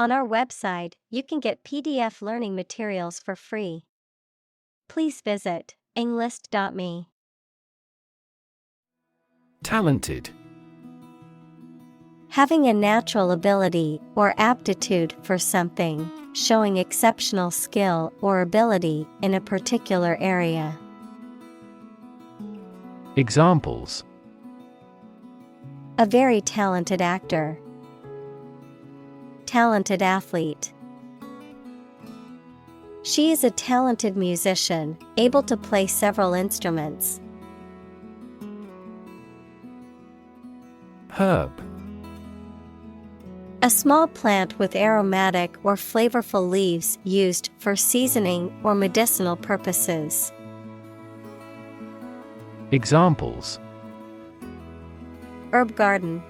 On our website, you can get PDF learning materials for free. Please visit englist.me. Talented. Having a natural ability or aptitude for something, showing exceptional skill or ability in a particular area. Examples: A very talented actor. Talented athlete. She is a talented musician, able to play several instruments. Herb. A small plant with aromatic or flavorful leaves used for seasoning or medicinal purposes. Examples: Herb garden.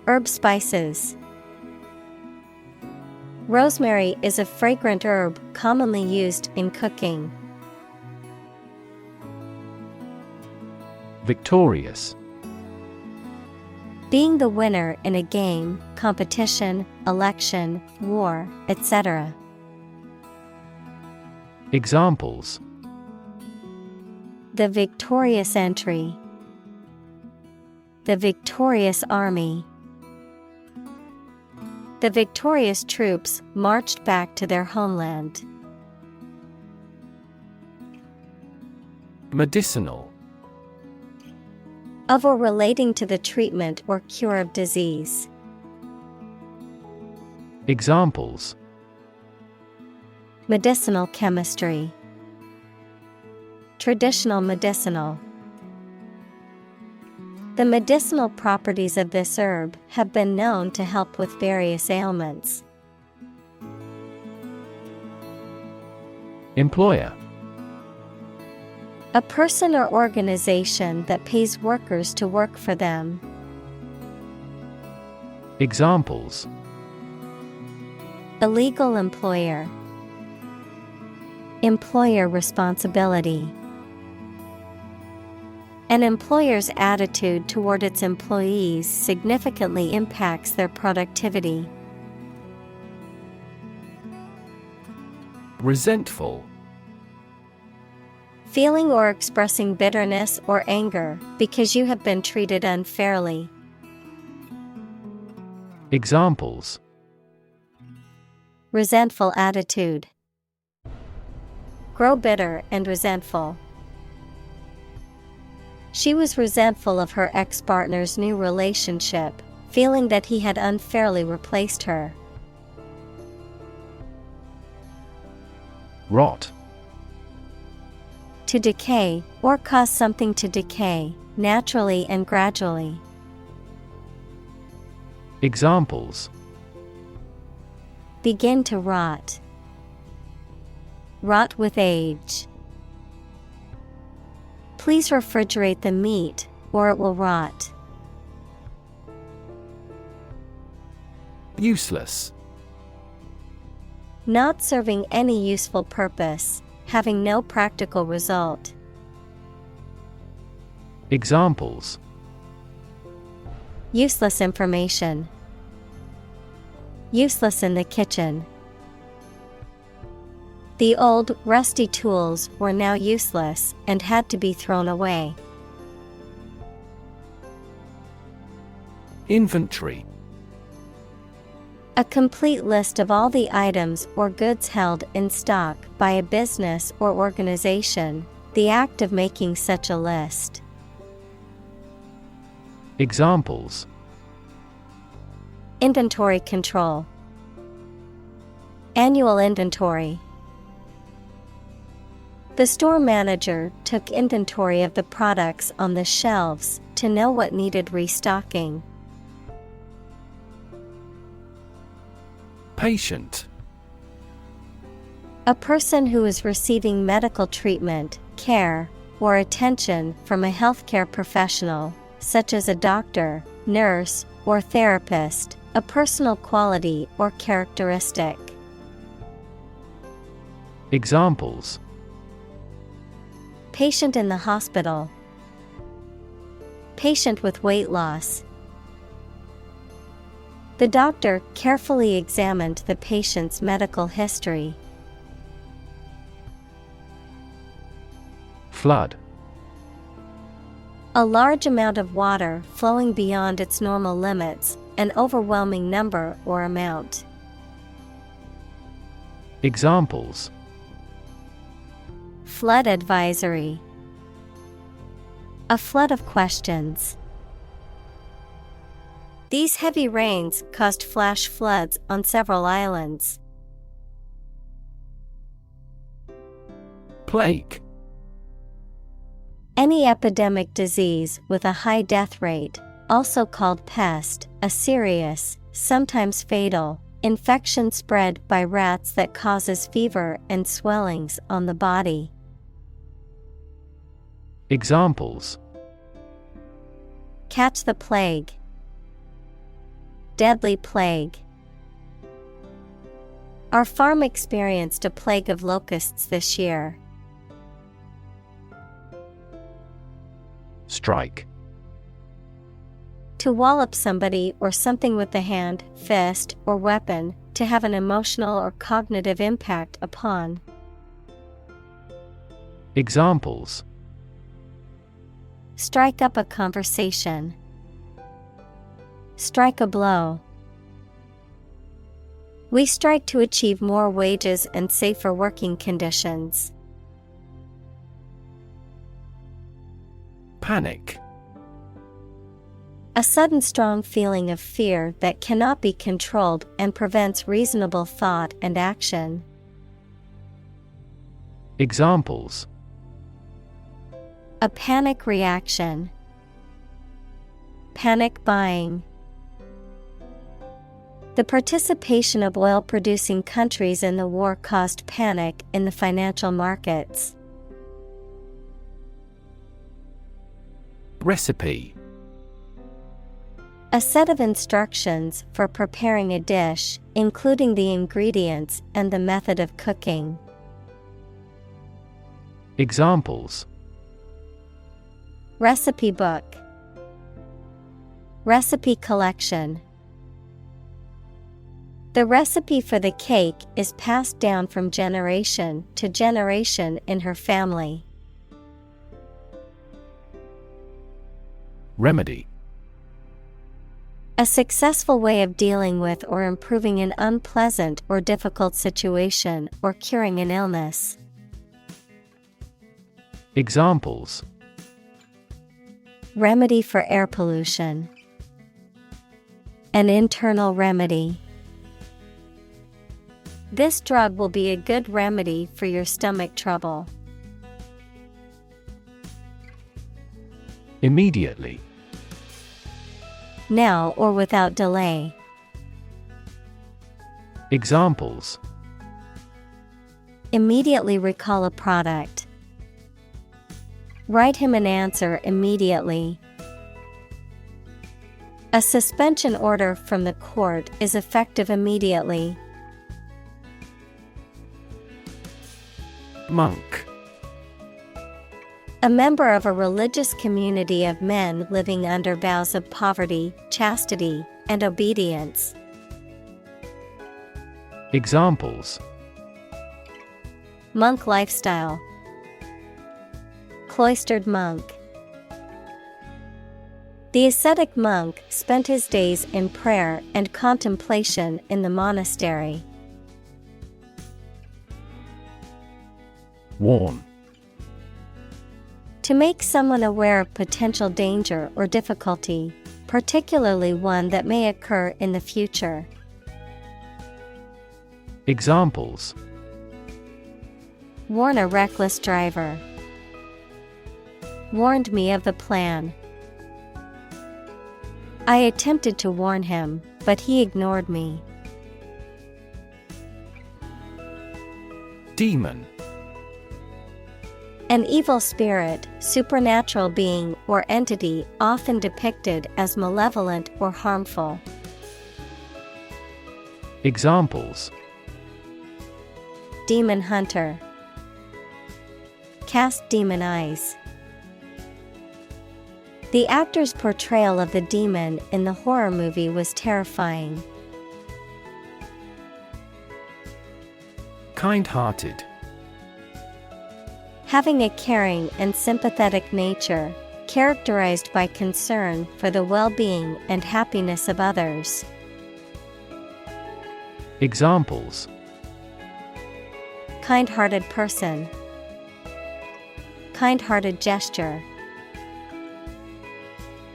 Herb spices. Rosemary is a fragrant herb commonly used in cooking. Victorious. Being the winner in a game, competition, election, war, etc. Examples: The victorious entry. The victorious army. The victorious troops marched back to their homeland. Medicinal. Of or relating to the treatment or cure of disease. Examples: Medicinal chemistry. Traditional medicinal. The medicinal properties of this herb have been known to help with various ailments. Employer. A person or organization that pays workers to work for them. Examples: Illegal employer. Employer responsibility. An employer's attitude toward its employees significantly impacts their productivity. Resentful. Feeling or expressing bitterness or anger because you have been treated unfairly. Examples: Resentful attitude. Grow bitter and resentful. She was resentful of her ex-partner's new relationship, feeling that he had unfairly replaced her. Rot. To decay, or cause something to decay, naturally and gradually. Examples: Begin to rot. Rot with age. Please refrigerate the meat, or it will rot. Useless. Not serving any useful purpose, having no practical result. Examples: Useless information. Useless in the kitchen. The old, rusty tools were now useless and had to be thrown away. Inventory. A complete list of all the items or goods held in stock by a business or organization, the act of making such a list. Examples: Inventory control. Annual inventory. The store manager took inventory of the products on the shelves to know what needed restocking. Patient. A person who is receiving medical treatment, care, or attention from a healthcare professional, such as a doctor, nurse, or therapist, a personal quality or characteristic. Examples: Patient in the hospital. Patient with weight loss. The doctor carefully examined the patient's medical history. Flood. A large amount of water flowing beyond its normal limits, an overwhelming number or amount. Examples: Flood advisory. A flood of questions. These heavy rains caused flash floods on several islands. Plague. Any epidemic disease with a high death rate, also called pest, a serious, sometimes fatal, infection spread by rats that causes fever and swellings on the body. Examples: Catch the plague. Deadly plague. Our farm experienced a plague of locusts this year. Strike. To wallop somebody or something with the hand, fist, or weapon, to have an emotional or cognitive impact upon. Examples: Strike up a conversation. Strike a blow. We strike to achieve more wages and safer working conditions. Panic. A sudden strong feeling of fear that cannot be controlled and prevents reasonable thought and action. Examples: A panic reaction. Panic buying. The participation of oil-producing countries in the war caused panic in the financial markets. Recipe. A set of instructions for preparing a dish, including the ingredients and the method of cooking. Examples: Recipe book. Recipe collection. The recipe for the cake is passed down from generation to generation in her family. Remedy. A successful way of dealing with or improving an unpleasant or difficult situation or curing an illness. Examples: Remedy for air pollution. An internal remedy. This drug will be a good remedy for your stomach trouble. Immediately. Now or without delay. Examples: Immediately recall a product. Write him an answer immediately. A suspension order from the court is effective immediately. Monk. A member of a religious community of men living under vows of poverty, chastity, and obedience. Examples: Monk lifestyle. Cloistered monk. The ascetic monk spent his days in prayer and contemplation in the monastery. Warn. To make someone aware of potential danger or difficulty, particularly one that may occur in the future. Examples: Warn a reckless driver. Warned me of the plan. I attempted to warn him, but he ignored me. Demon. An evil spirit, supernatural being or entity often depicted as malevolent or harmful. Examples: Demon hunter. Cast demon eyes. The actor's portrayal of the demon in the horror movie was terrifying. Kind-hearted. Having a caring and sympathetic nature, characterized by concern for the well-being and happiness of others. Examples: Kind-hearted person. Kind-hearted gesture.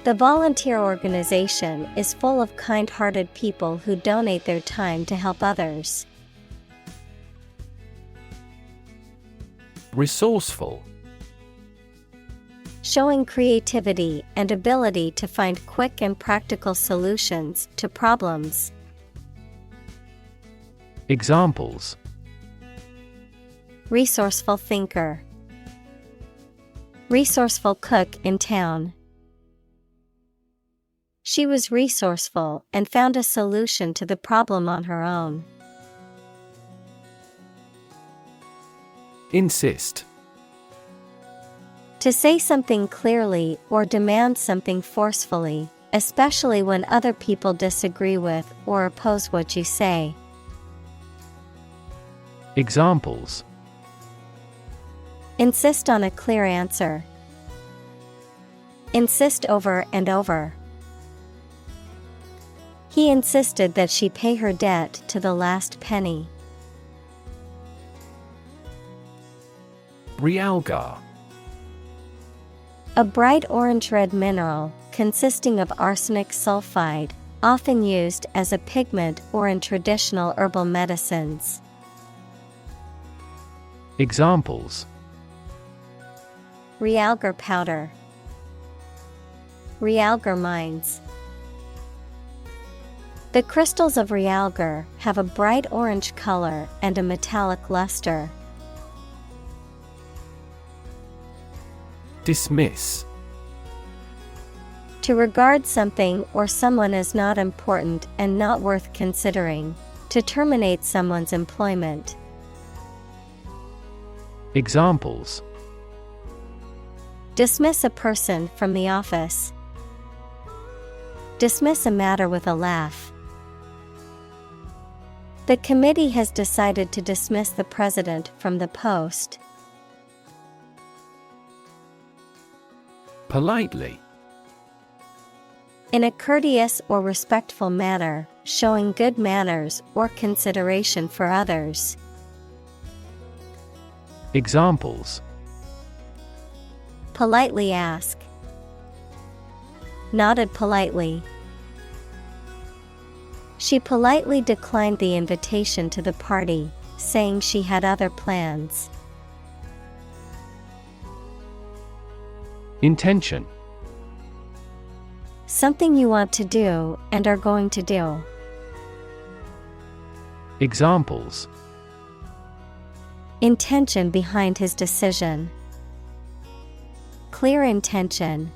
The volunteer organization is full of kind-hearted people who donate their time to help others. Resourceful. Showing creativity and ability to find quick and practical solutions to problems. Examples: Resourceful thinker. Resourceful cook in town. She was resourceful and found a solution to the problem on her own. Insist. To say something clearly or demand something forcefully, especially when other people disagree with or oppose what you say. Examples: Insist on a clear answer. Insist over and over. He insisted that she pay her debt to the last penny. Realgar. A bright orange-red mineral consisting of arsenic sulfide, often used as a pigment or in traditional herbal medicines. Examples: Realgar powder. Realgar mines. The crystals of realgar have a bright orange color and a metallic luster. Dismiss. To regard something or someone as not important and not worth considering. To terminate someone's employment. Examples: Dismiss a person from the office. Dismiss a matter with a laugh. The committee has decided to dismiss the president from the post. Politely. In a courteous or respectful manner, showing good manners or consideration for others. Examples: Politely ask. Nodded politely. She politely declined the invitation to the party, saying she had other plans. Intention. Something you want to do and are going to do. Examples: Intention behind his decision. Clear intention.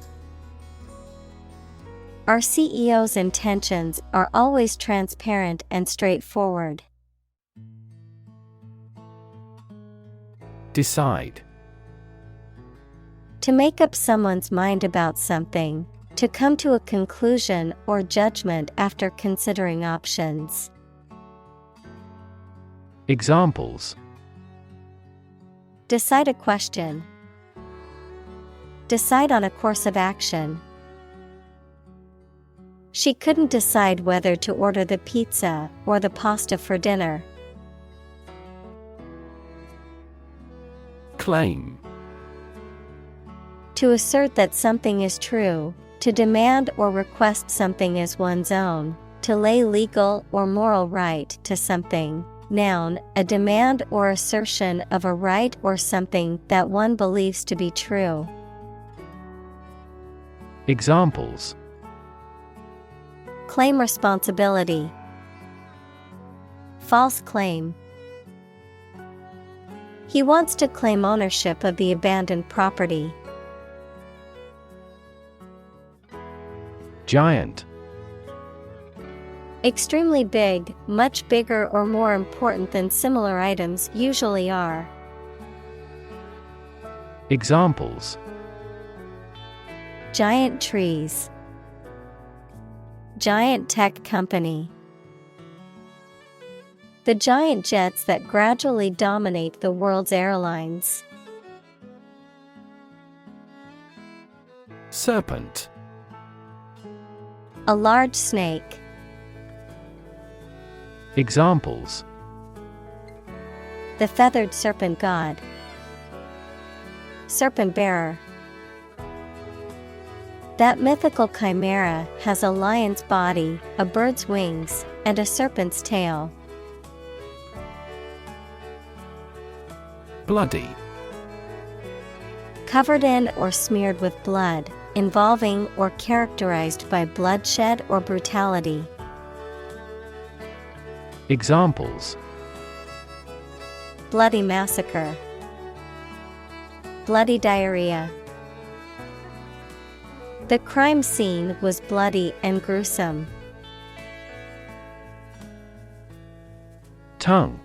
Our CEO's intentions are always transparent and straightforward. Decide. To make up someone's mind about something, to come to a conclusion or judgment after considering options. Examples: Decide a question. Decide on a course of action. She couldn't decide whether to order the pizza or the pasta for dinner. Claim. To assert that something is true, to demand or request something as one's own, to lay legal or moral right to something. Noun, a demand or assertion of a right or something that one believes to be true. Examples: Claim responsibility. False claim. He wants to claim ownership of the abandoned property. Giant. Extremely big, much bigger or more important than similar items usually are. Examples: Giant trees. Giant tech company. The giant jets that gradually dominate the world's airlines. Serpent. A large snake. Examples: The feathered serpent god. Serpent bearer. That mythical chimera has a lion's body, a bird's wings, and a serpent's tail. Bloody. Covered in or smeared with blood, involving or characterized by bloodshed or brutality. Examples: Bloody massacre. Bloody diarrhea. The crime scene was bloody and gruesome. Tongue.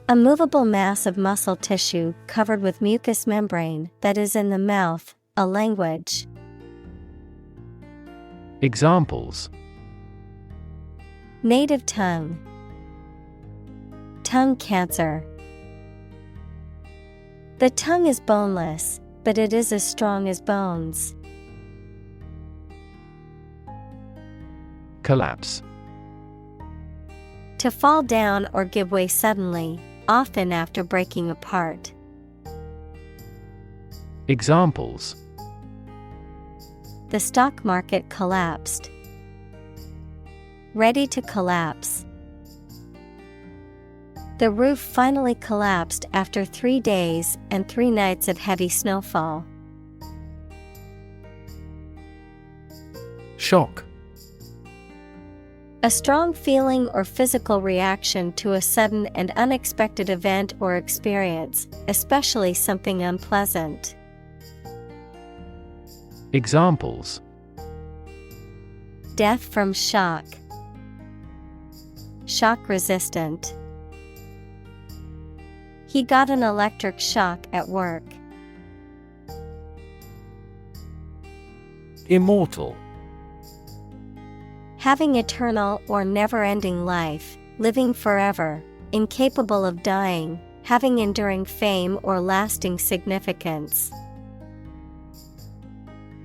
A movable mass of muscle tissue covered with mucous membrane that is in the mouth, a language. Examples: Native tongue. Tongue cancer. The tongue is boneless, but it is as strong as bones. Collapse. To fall down or give way suddenly, often after breaking apart. Examples: The stock market collapsed. Ready to collapse. The roof finally collapsed after 3 days and 3 nights of heavy snowfall. Shock. A strong feeling or physical reaction to a sudden and unexpected event or experience, especially something unpleasant. Examples: Death from shock. Shock resistant. He got an electric shock at work. Immortal. Having eternal or never-ending life, living forever, incapable of dying, having enduring fame or lasting significance.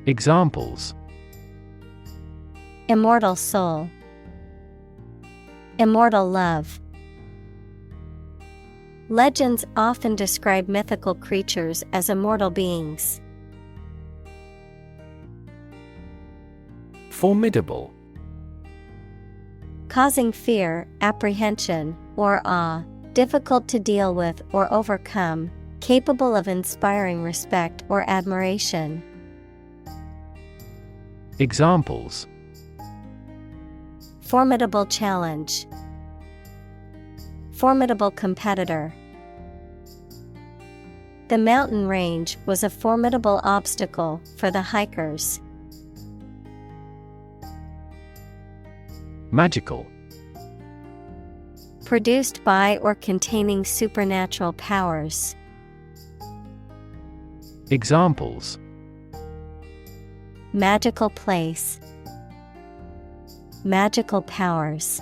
Examples: Immortal soul. Immortal love. Legends often describe mythical creatures as immortal beings. Formidable. Causing fear, apprehension, or awe, difficult to deal with or overcome, capable of inspiring respect or admiration. Examples: Formidable challenge. Formidable competitor. The mountain range was a formidable obstacle for the hikers. Magical. Produced by or containing supernatural powers. Examples: Magical place. Magical powers.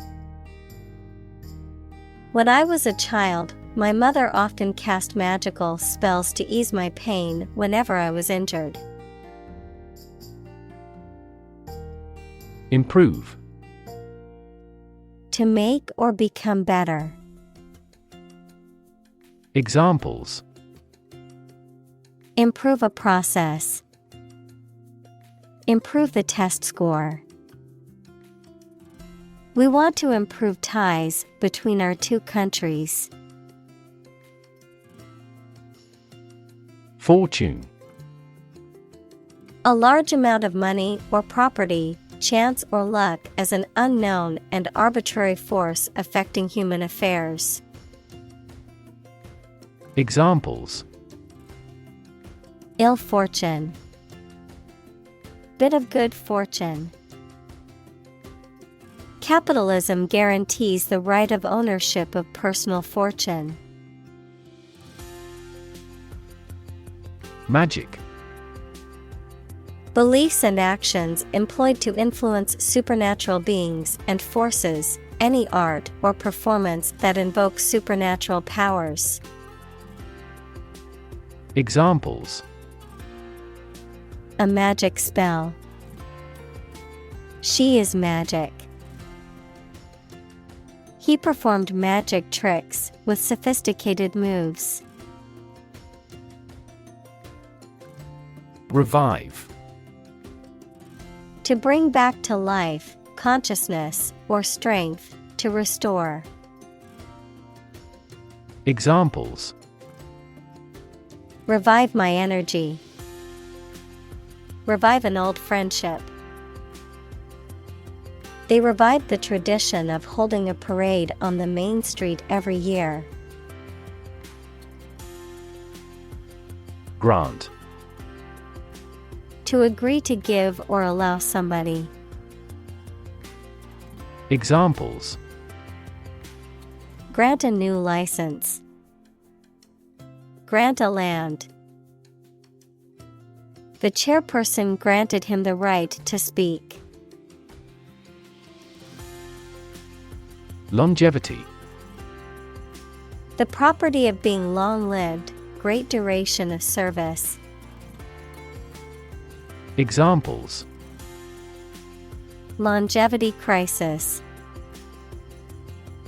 When I was a child, my mother often cast magical spells to ease my pain whenever I was injured. Improve. To make or become better. Examples: Improve a process. Improve the test score. We want to improve ties between our two countries. Fortune. A large amount of money or property, chance or luck as an unknown and arbitrary force affecting human affairs. Examples: Ill fortune. Bit of good fortune. Capitalism guarantees the right of ownership of personal fortune. Magic. Beliefs and actions employed to influence supernatural beings and forces, any art or performance that invokes supernatural powers. Examples: A magic spell. She is magic. He performed magic tricks with sophisticated moves. Revive. To bring back to life, consciousness, or strength, to restore. Examples: Revive my energy. Revive an old friendship. They revived the tradition of holding a parade on the main street every year. Grant. To agree to give or allow somebody. Examples: Grant a new license. Grant a land. The chairperson granted him the right to speak. Longevity. The property of being long-lived, great duration of service. Examples: Longevity crisis.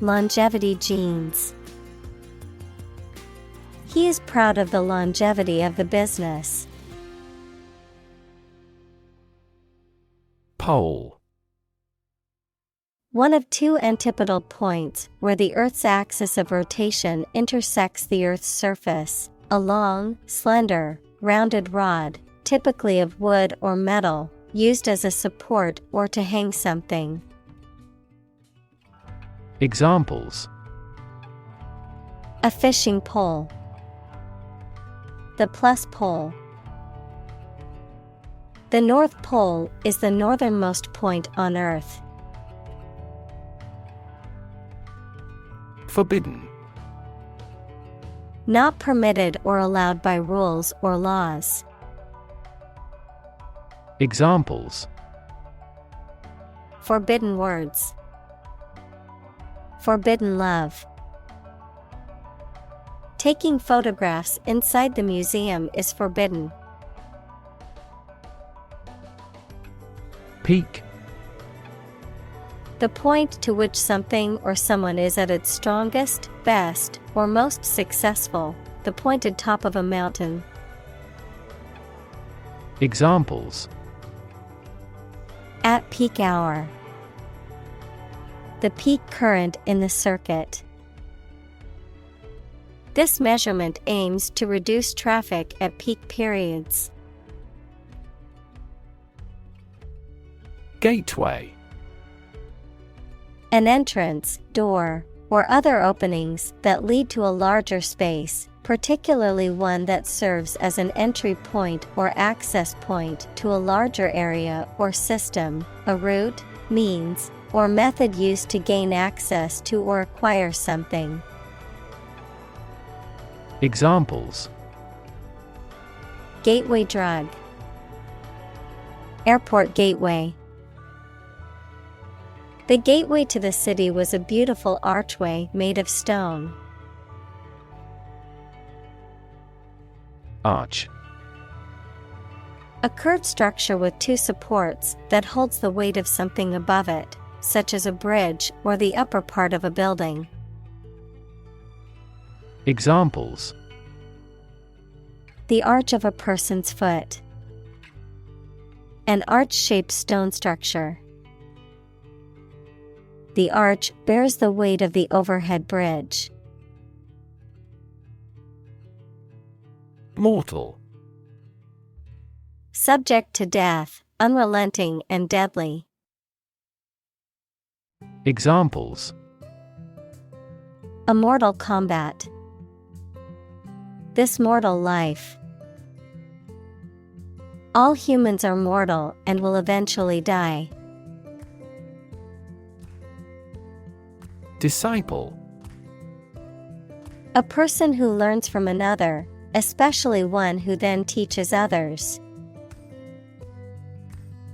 Longevity genes. He is proud of the longevity of the business. Pole. One of two antipodal points where the Earth's axis of rotation intersects the Earth's surface. A long, slender, rounded rod, typically of wood or metal, used as a support or to hang something. Examples: A fishing pole. The plus pole. The North Pole is the northernmost point on Earth. Forbidden. Not permitted or allowed by rules or laws. Examples: Forbidden words. Forbidden love. Taking photographs inside the museum is forbidden. Peak. The point to which something or someone is at its strongest, best, or most successful, the pointed top of a mountain. Examples: At peak hour. The peak current in the circuit. This measurement aims to reduce traffic at peak periods. Gateway. An entrance, door, or other openings that lead to a larger space, particularly one that serves as an entry point or access point to a larger area or system, a route, means, or method used to gain access to or acquire something. Examples: Gateway drug. Airport gateway. The gateway to the city was a beautiful archway made of stone. Arch. A curved structure with two supports that holds the weight of something above it, such as a bridge or the upper part of a building. Examples: The arch of a person's foot. An arch-shaped stone structure. The arch bears the weight of the overhead bridge. Mortal. Subject to death, unrelenting and deadly. Examples: A mortal combat. This mortal life. All humans are mortal and will eventually die. Disciple. A person who learns from another, especially one who then teaches others.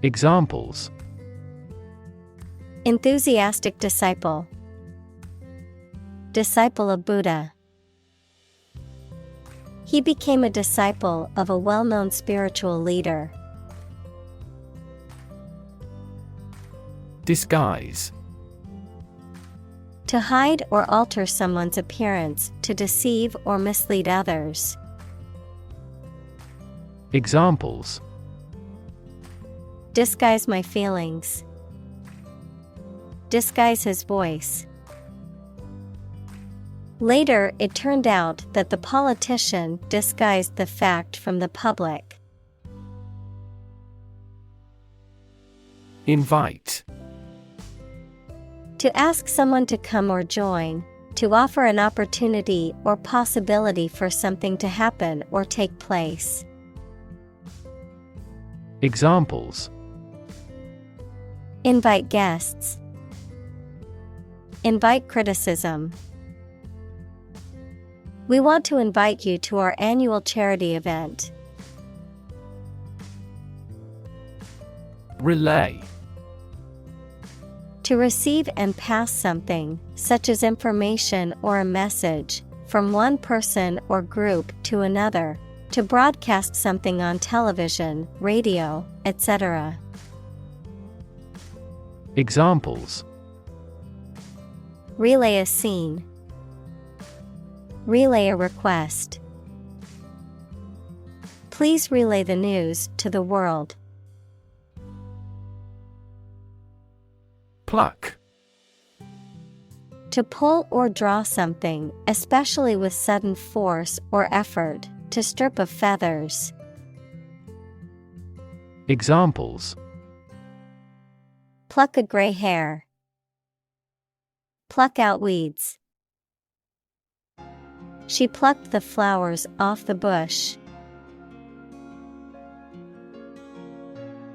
Examples: Enthusiastic disciple. Disciple of Buddha. He became a disciple of a well-known spiritual leader. Disguise. To hide or alter someone's appearance to deceive or mislead others. Examples. Disguise my feelings. Disguise his voice. Later, it turned out that the politician disguised the fact from the public. Invite. To ask someone to come or join, to offer an opportunity or possibility for something to happen or take place. Examples. Invite guests. Invite criticism. We want to invite you to our annual charity event. Relay. To receive and pass something, such as information or a message, from one person or group to another, to broadcast something on television, radio, etc. Examples. Relay a scene. Relay a request. Please relay the news to the world. Pluck. To pull or draw something, especially with sudden force or effort, to strip of feathers. Examples. Pluck a gray hair. Pluck out weeds. She plucked the flowers off the bush.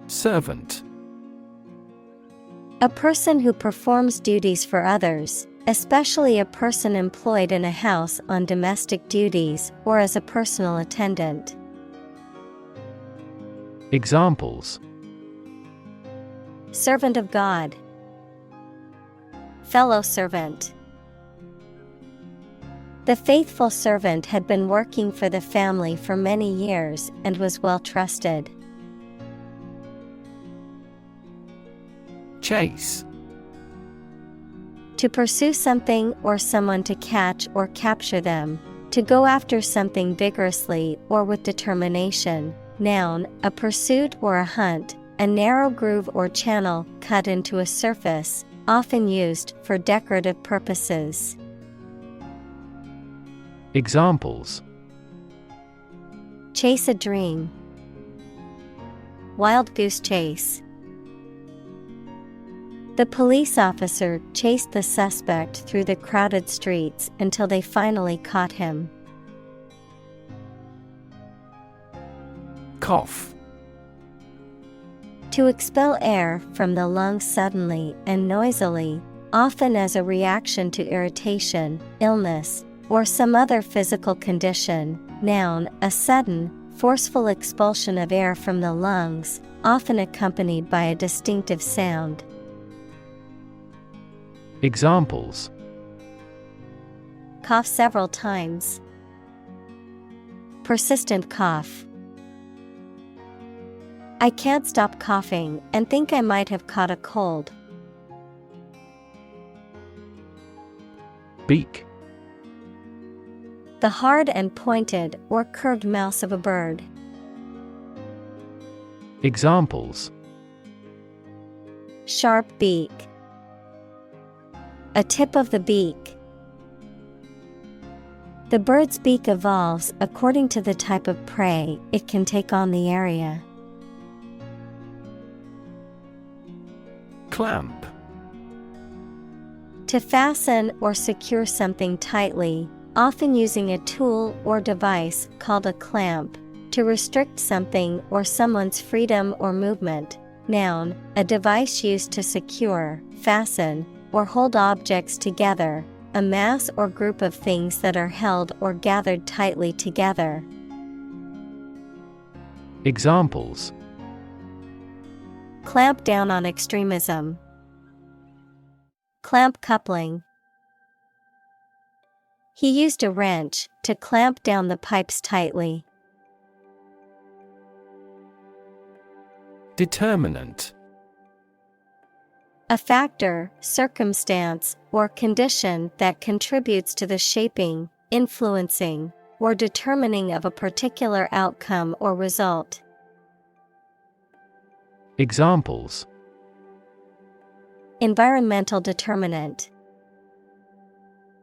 Servant. A person who performs duties for others, especially a person employed in a house on domestic duties or as a personal attendant. Examples. Servant of God. Fellow servant. The faithful servant had been working for the family for many years and was well trusted. Chase. To pursue something or someone to catch or capture them. To go after something vigorously or with determination. Noun, a pursuit or a hunt, a narrow groove or channel cut into a surface, often used for decorative purposes. Examples. Chase a dream. Wild goose chase. The police officer chased the suspect through the crowded streets until they finally caught him. Cough. To expel air from the lungs suddenly and noisily, often as a reaction to irritation, illness, or some other physical condition. Noun, a sudden, forceful expulsion of air from the lungs, often accompanied by a distinctive sound. Examples. Cough several times. Persistent cough. I can't stop coughing and think I might have caught a cold. Beak. The hard and pointed or curved mouth of a bird. Examples. Sharp beak. A tip of the beak. The bird's beak evolves according to the type of prey it can take on the area. Clamp. To fasten or secure something tightly, often using a tool or device called a clamp, to restrict something or someone's freedom or movement. Noun, a device used to secure, fasten, or hold objects together, a mass or group of things that are held or gathered tightly together. Examples. Clamp down on extremism. Clamp coupling. He used a wrench to clamp down the pipes tightly. Determinant. A factor, circumstance, or condition that contributes to the shaping, influencing, or determining of a particular outcome or result. Examples: Environmental determinant.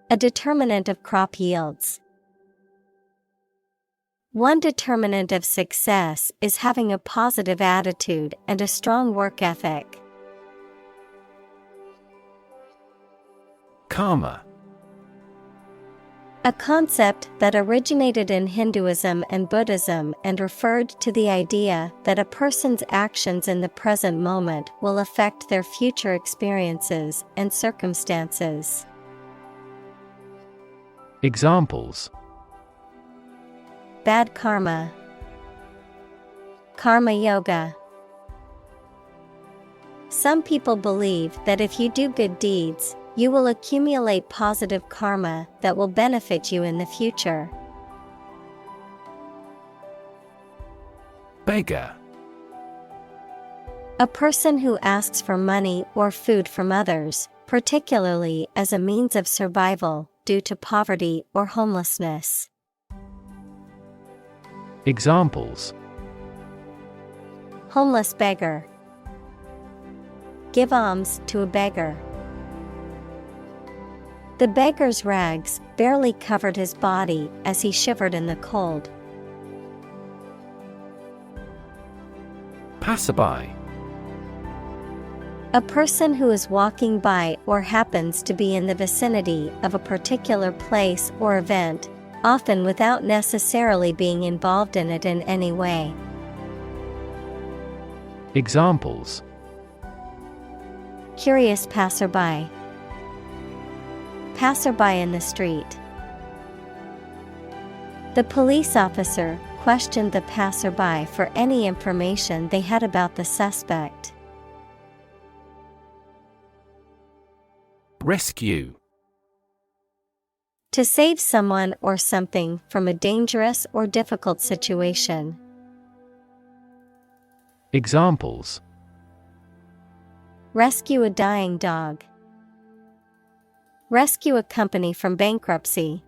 A determinant of crop yields. One determinant of success is having a positive attitude and a strong work ethic. Karma. A concept that originated in Hinduism and Buddhism and referred to the idea that a person's actions in the present moment will affect their future experiences and circumstances. Examples: Bad karma. Karma yoga. Some people believe that if you do good deeds, you will accumulate positive karma that will benefit you in the future. Beggar. A person who asks for money or food from others, particularly as a means of survival due to poverty or homelessness. Examples: Homeless beggar. Give alms to a beggar. The beggar's rags barely covered his body as he shivered in the cold. Passerby. A person who is walking by or happens to be in the vicinity of a particular place or event, often without necessarily being involved in it in any way. Examples: Curious passerby. Passerby in the street. The police officer questioned the passerby for any information they had about the suspect. Rescue. To save someone or something from a dangerous or difficult situation. Examples: Rescue a dying dog. Rescue a company from bankruptcy.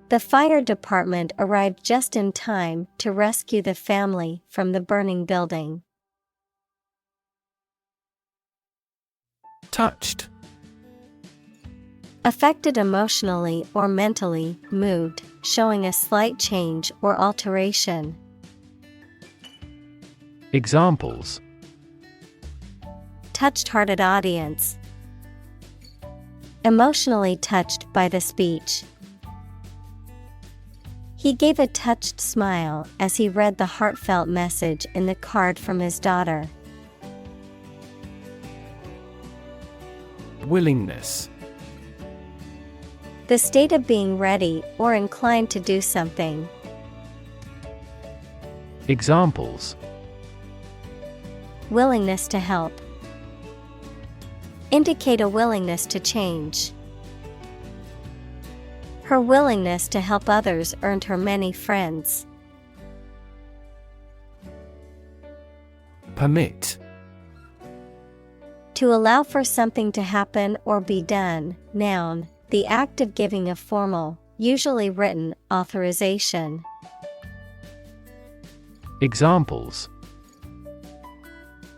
The fire department arrived just in time to rescue the family from the burning building. Touched. Affected emotionally or mentally, moved, showing a slight change or alteration. Examples: Touched-hearted audience. Emotionally touched by the speech. He gave a touched smile as he read the heartfelt message in the card from his daughter. Willingness. The state of being ready or inclined to do something. Examples: Willingness to help. Indicate a willingness to change. Her willingness to help others earned her many friends. Permit. To allow for something to happen or be done, noun, the act of giving a formal, usually written, authorization. Examples: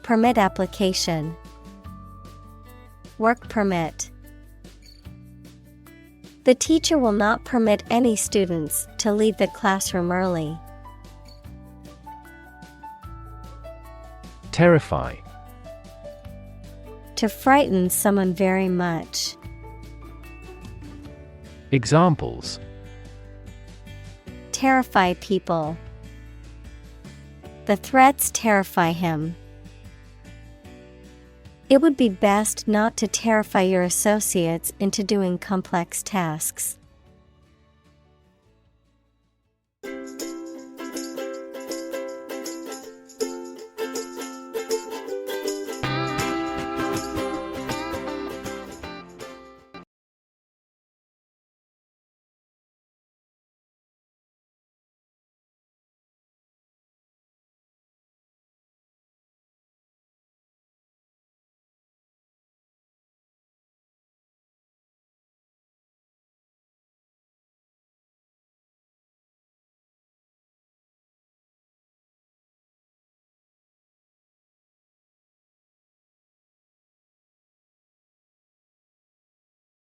Permit application. Work permit. The teacher will not permit any students to leave the classroom early. Terrify. To frighten someone very much. Examples: Terrify people. The threats terrify him. It would be best not to terrify your associates into doing complex tasks.